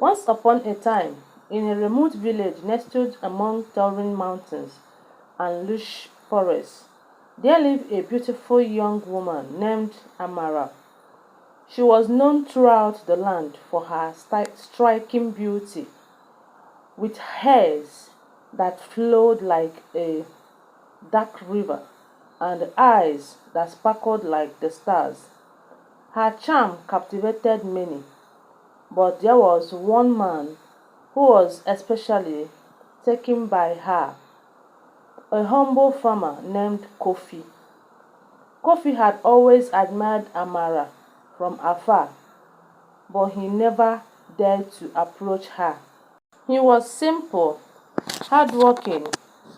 Once upon a time, in a remote village nestled among towering mountains and lush forests, there lived a beautiful young woman named Amara. She was known throughout the land for her striking beauty, with hairs that flowed like a dark river and eyes that sparkled like the stars. Her charm captivated many, but there was one man who was especially taken by her, a humble farmer named Kofi. Kofi had always admired Amara from afar, but he never dared to approach her. He was simple, hardworking,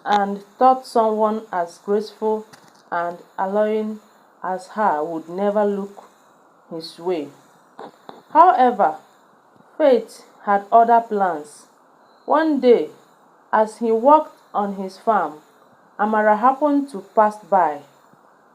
and thought someone as graceful and alluring as her would never look his way. However, fate had other plans. One day, as he walked on his farm, Amara happened to pass by.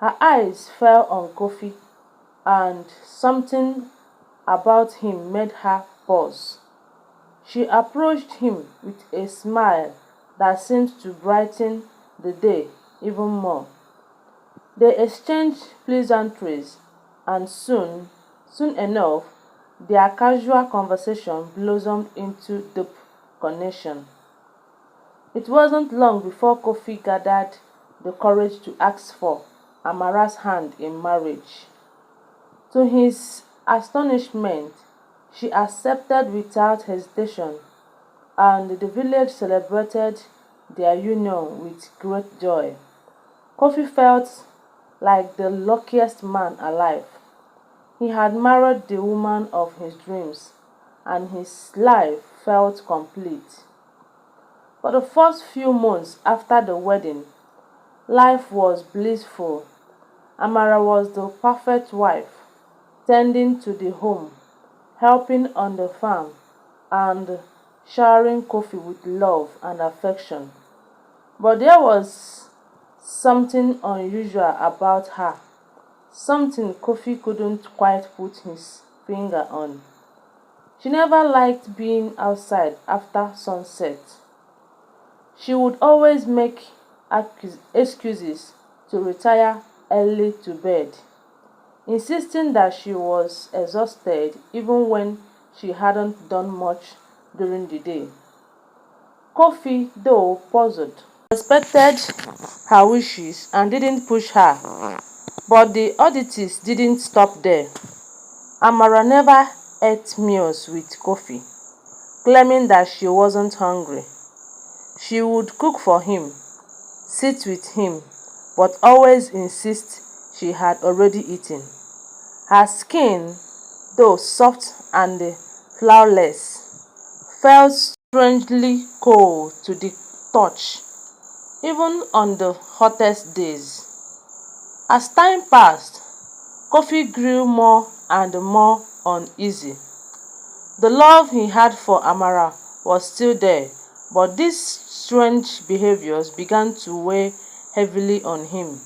Her eyes fell on Kofi, and something about him made her pause. She approached him with a smile that seemed to brighten the day even more. They exchanged pleasantries, and soon enough, their casual conversation blossomed into deep connection. It wasn't long before Kofi gathered the courage to ask for Amara's hand in marriage. To his astonishment, she accepted without hesitation, and the village celebrated their union with great joy. Kofi felt like the luckiest man alive. He had married the woman of his dreams, and his life felt complete. For the first few months after the wedding, life was blissful. Amara was the perfect wife, tending to the home, helping on the farm, and showering Kofi with love and affection. But there was something unusual about her, something Kofi couldn't quite put his finger on. She never liked being outside after sunset. She would always make excuses to retire early to bed, insisting that she was exhausted even when she hadn't done much during the day. Kofi, though puzzled, respected her wishes and didn't push her. But the oddities didn't stop there. Amara never ate meals with Kofi, claiming that she wasn't hungry. She would cook for him, sit with him, but always insist she had already eaten. Her skin, though soft and flawless, felt strangely cold to the touch, even on the hottest days. As time passed, Kofi grew more and more uneasy. The love he had for Amara was still there, but these strange behaviors began to weigh heavily on him.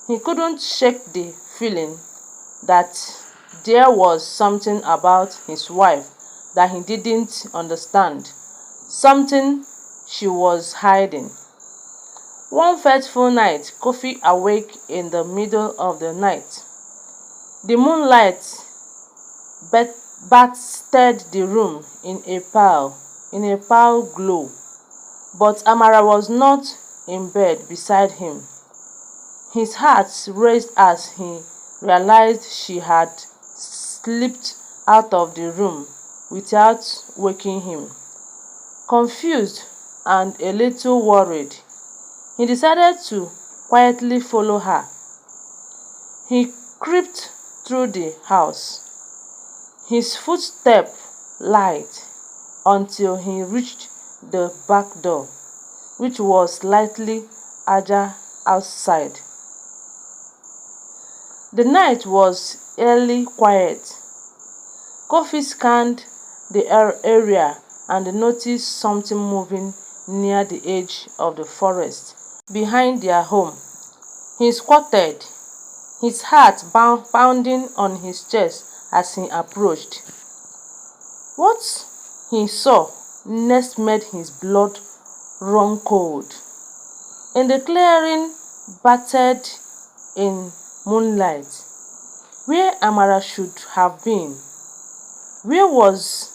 He couldn't shake the feeling that there was something about his wife that he didn't understand, something she was hiding. One fateful night, Kofi awoke in the middle of the night. The moonlight bathed the room in a pale glow, but Amara was not in bed beside him. His heart raced as he realized she had slipped out of the room without waking him. Confused and a little worried, he decided to quietly follow her. He crept through the house, his footsteps light, until he reached the back door, which was slightly ajar outside. The night was eerily quiet. Kofi scanned the area and noticed something moving near the edge of the forest behind their home. He squatted, his heart pounding on his chest as he approached. What he saw next made his blood run cold. In the clearing bathed in moonlight, where Amara should have been, where was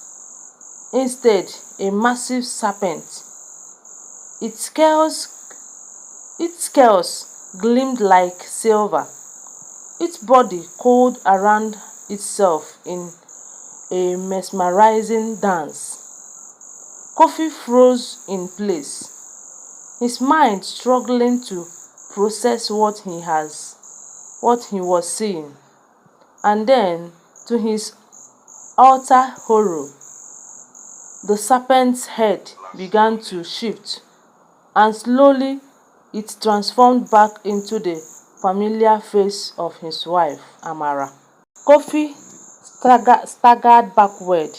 instead a massive serpent. Its scales, its scales gleamed like silver, its body coiled around itself in a mesmerizing dance. Kofi froze in place, his mind struggling to process what he was seeing. And then, to his utter horror, the serpent's head began to shift, and slowly it transformed back into the familiar face of his wife, Amara. Kofi staggered backward,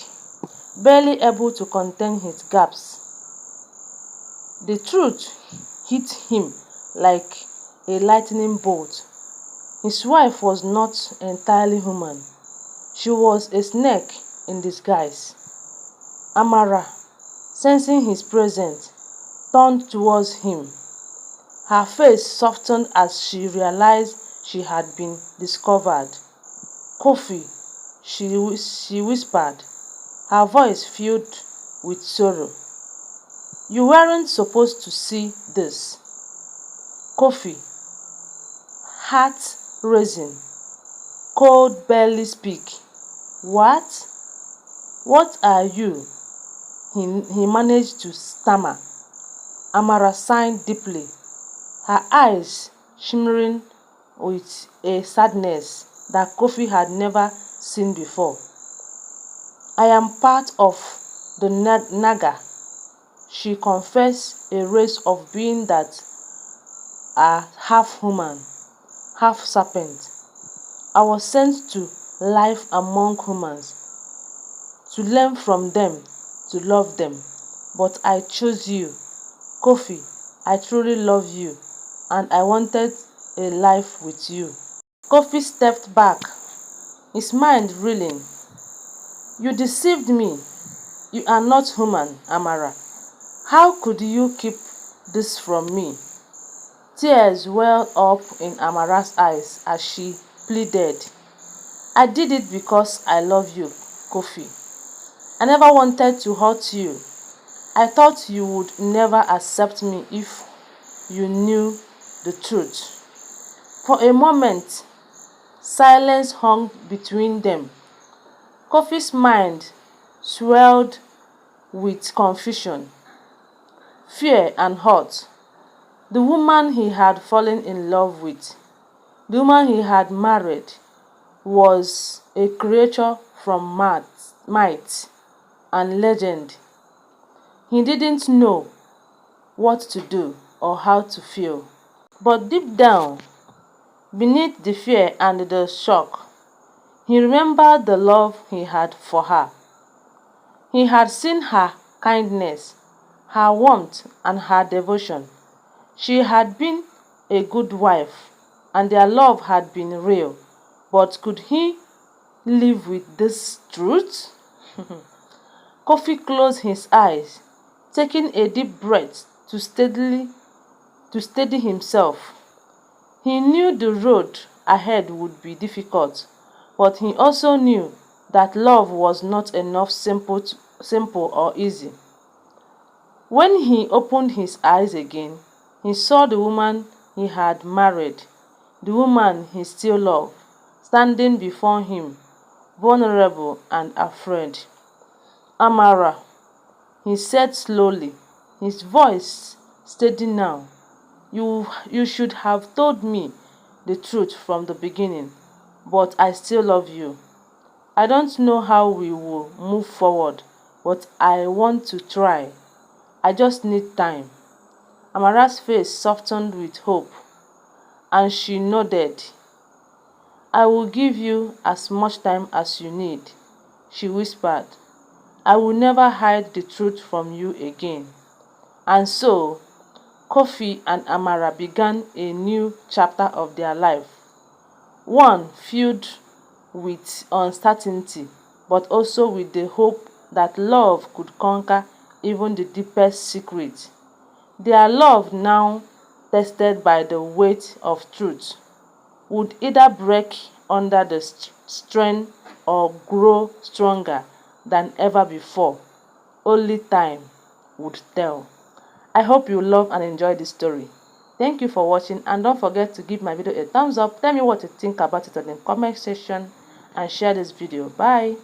barely able to contain his gasp. The truth hit him like a lightning bolt. His wife was not entirely human. She was a snake in disguise. Amara, sensing his presence, turned towards him. Her face softened as she realized she had been discovered. "Kofi," she whispered, her voice filled with sorrow. "You weren't supposed to see this." Kofi, heart racing, could barely speak. "What? What are you?" he managed to stammer. Amara sighed deeply, her eyes shimmering with a sadness that Kofi had never seen before. "I am part of the Naga," she confessed, "a race of beings that are half human, half serpent. I was sent to live among humans, to learn from them, to love them. But I chose you. Kofi, I truly love you, and I wanted a life with you." Kofi stepped back, his mind reeling. "You deceived me. You are not human, Amara. How could you keep this from me?" Tears welled up in Amara's eyes as she pleaded. "I did it because I love you, Kofi. I never wanted to hurt you. I thought you would never accept me if you knew the truth." For a moment, silence hung between them. Kofi's mind swelled with confusion, fear and hurt. The woman he had fallen in love with, the woman he had married, was a creature from might and legend. He didn't know what to do or how to feel. But deep down, beneath the fear and the shock, he remembered the love he had for her. He had seen her kindness, her warmth and her devotion. She had been a good wife, and their love had been real. But could he live with this truth? Kofi closed his eyes, taking a deep breath to steady himself. He knew the road ahead would be difficult, but he also knew that love was not enough simple or easy. When he opened his eyes again, he saw the woman he had married, the woman he still loved, standing before him, vulnerable and afraid. "Amara," he said slowly, his voice steady now, you should have told me the truth from the beginning, but I still love you. I don't know how we will move forward, but I want to try. I just need time." Amara's face softened with hope, and she nodded. "I will give you as much time as you need," she whispered. "I will never hide the truth from you again." And so, Kofi and Amara began a new chapter of their life, one filled with uncertainty, but also with the hope that love could conquer even the deepest secrets. Their love, now tested by the weight of truth, would either break under the strain or grow stronger than ever before. Only time would tell. I hope you love and enjoy this story. Thank you for watching, and don't forget to give my video a thumbs up. Tell me what you think about it in the comment section and share this video. Bye.